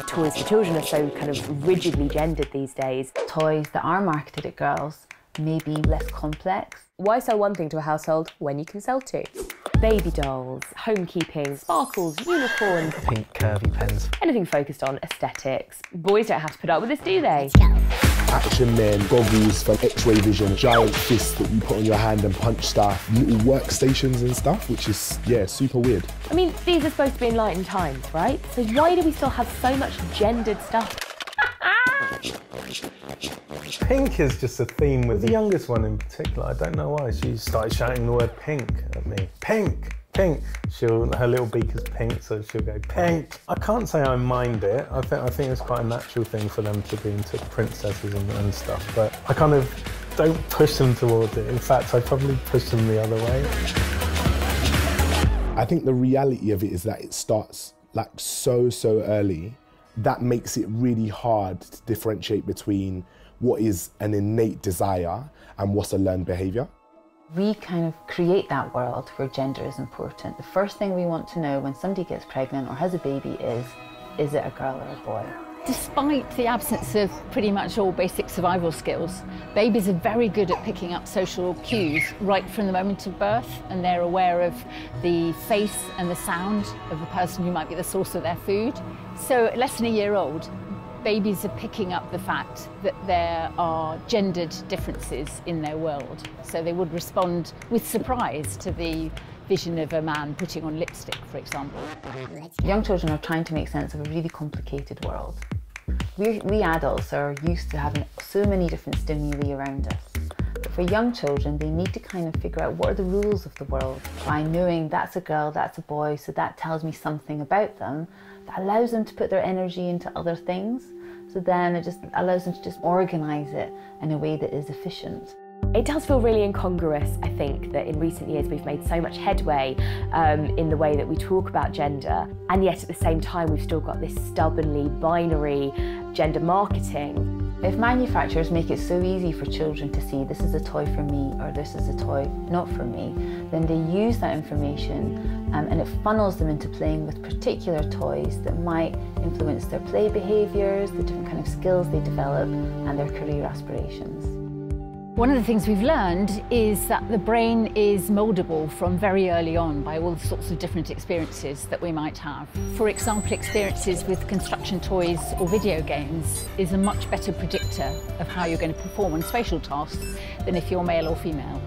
Toys for children are so kind of rigidly gendered these days. Toys that are marketed at girls may be less complex. Why sell one thing to a household when you can sell two? Baby dolls, homekeeping, sparkles, unicorns. Pink curvy pens. Anything focused on aesthetics. Boys don't have to put up with this, do they? Action men, goggles for X-ray vision, giant fists that you put on your hand and punch stuff, little workstations and stuff, which is, yeah, super weird. I mean, these are supposed to be enlightened times, right? So why do we still have so much gendered stuff? Pink is just a theme with the youngest one in particular. I don't know why. She started shouting the word pink at me. Pink! Pink! Her little beak is pink, so she'll go pink. I can't say I mind it. I think it's quite a natural thing for them to be into princesses and stuff, but I kind of don't push them towards it. In fact, I probably push them the other way. I think the reality of it is that it starts like so early. That makes it really hard to differentiate between what is an innate desire and what's a learned behaviour. We kind of create that world where gender is important. The first thing we want to know when somebody gets pregnant or has a baby is it a girl or a boy? Despite the absence of pretty much all basic survival skills, babies are very good at picking up social cues right from the moment of birth, and they're aware of the face and the sound of the person who might be the source of their food. So at less than a year old, babies are picking up the fact that there are gendered differences in their world. So they would respond with surprise to the vision of a man putting on lipstick, for example. Young children are trying to make sense of a really complicated world. We adults are used to having so many different stimuli around us. But for young children, they need to kind of figure out what are the rules of the world. By knowing that's a girl, that's a boy, so that tells me something about them, that allows them to put their energy into other things. So then it just allows them to just organise it in a way that is efficient. It does feel really incongruous, I think, that in recent years we've made so much headway in the way that we talk about gender, and yet at the same time we've still got this stubbornly binary gender marketing. If manufacturers make it so easy for children to see this is a toy for me or this is a toy not for me, then they use that information and it funnels them into playing with particular toys that might influence their play behaviours, the different kind of skills they develop and their career aspirations. One of the things we've learned is that the brain is mouldable from very early on by all the sorts of different experiences that we might have. For example, experiences with construction toys or video games is a much better predictor of how you're going to perform on spatial tasks than if you're male or female.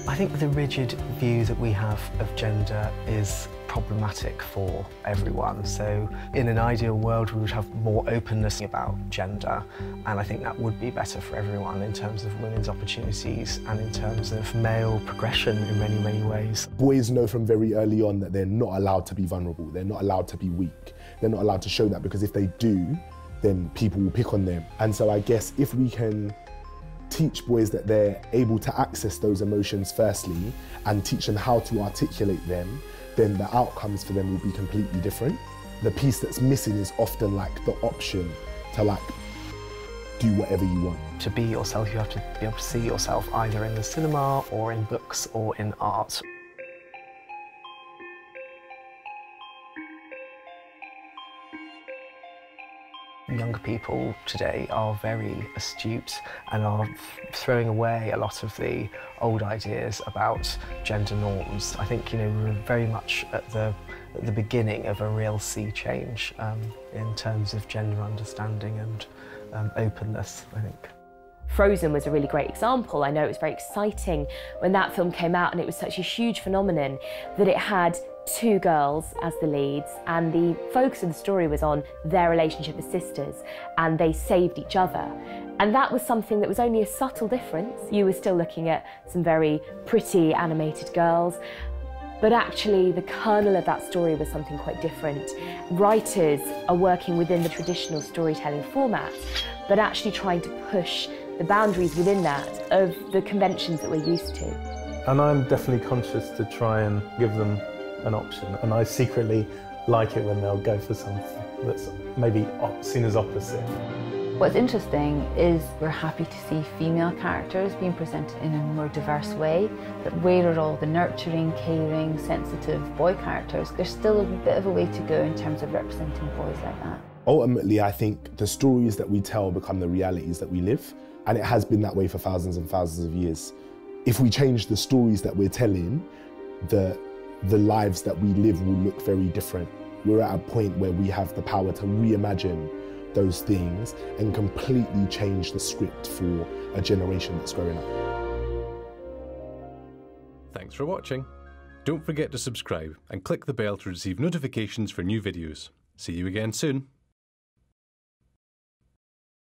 I think the rigid view that we have of gender is problematic for everyone. So in an ideal world we would have more openness about gender, and I think that would be better for everyone in terms of women's opportunities and in terms of male progression in many ways. Boys know from very early on that they're not allowed to be vulnerable, they're not allowed to be weak, they're not allowed to show that, because if they do, then people will pick on them. And so I guess if we can teach boys that they're able to access those emotions firstly and teach them how to articulate them, then the outcomes for them will be completely different. The piece that's missing is often like the option to like do whatever you want. To be yourself, you have to be able to see yourself either in the cinema or in books or in art. Younger people today are very astute and are throwing away a lot of the old ideas about gender norms. I think, we're very much at the beginning of a real sea change in terms of gender understanding and openness, I think. Frozen was a really great example. I know it was very exciting when that film came out, and it was such a huge phenomenon that it had two girls as the leads, and the focus of the story was on their relationship as sisters, and they saved each other. And that was something that was only a subtle difference. You were still looking at some very pretty animated girls, but actually the kernel of that story was something quite different. Writers are working within the traditional storytelling format, but actually trying to push the boundaries within that of the conventions that we're used to. And I'm definitely conscious to try and give them an option, and I secretly like it when they'll go for something that's maybe seen as opposite. What's interesting is we're happy to see female characters being presented in a more diverse way, but where are all the nurturing, caring, sensitive boy characters? There's still a bit of a way to go in terms of representing boys like that. Ultimately, I think the stories that we tell become the realities that we live, and it has been that way for thousands and thousands of years. If we change the stories that we're telling, the lives that we live will look very different. We're at a point where we have the power to reimagine those things and completely change the script for a generation that's growing up. Thanks for watching. Don't forget to subscribe and click the bell to receive notifications for new videos. See you again soon.